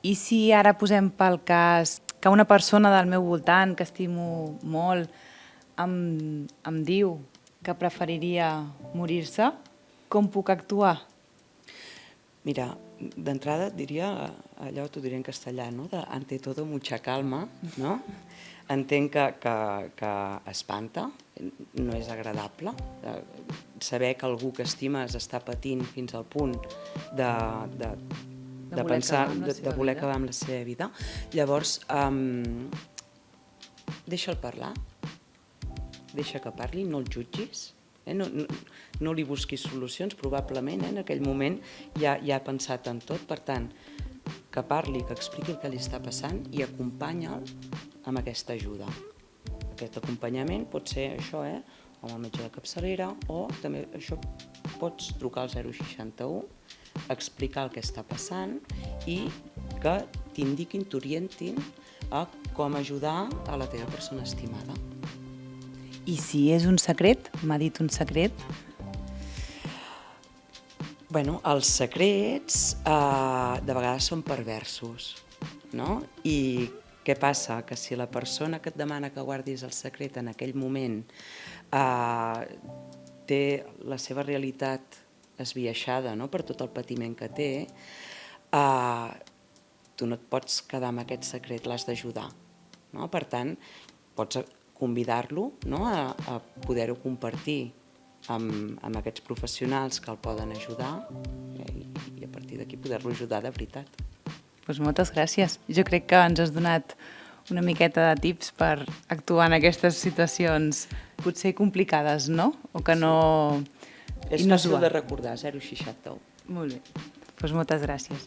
I si ara posem pel cas que una persona del meu voltant, que estimo molt, em diu que preferiria morir-se, com puc actuar? Mira, d'entrada et diria allò, t'ho diré en castellà, no? De ante todo mucha calma, no? Entenc que espanta, no és agradable. Saber que algú que estimes està patint fins al punt de pensar, de voler acabar amb la seva vida. Llavors, deixa'l parlar, deixa que parli, no el jutgis, no li busquis solucions, probablement en aquell moment ja ha pensat en tot, per tant, que parli, que expliqui el que li està passant i acompanya'l amb aquesta ajuda. Aquest acompanyament pot ser això, o amb el metge de capçalera, o també això pots trucar al 061, explicar el que està passant i que t'indiquin, t'orientin a com ajudar a la teva persona estimada. I si és un secret? M'ha dit un secret? Bueno, els secrets de vegades són perversos, no? I què passa? Que si la persona que et demana que guardis el secret en aquell moment té la seva realitat esbiaixada, no? Per tot el patiment que té, tu no et pots quedar amb aquest secret, l'has d'ajudar, no? Per tant, pots convidar-lo, no? A poder-ho compartir amb aquests professionals que el poden ajudar i a partir d'aquí poder-lo ajudar de veritat. Doncs moltes gràcies. Jo crec que ens has donat una miqueta de tips per actuar en aquestes situacions potser complicades, no? O que no... És fàcil de recordar, 061. Molt bé. Doncs moltes gràcies.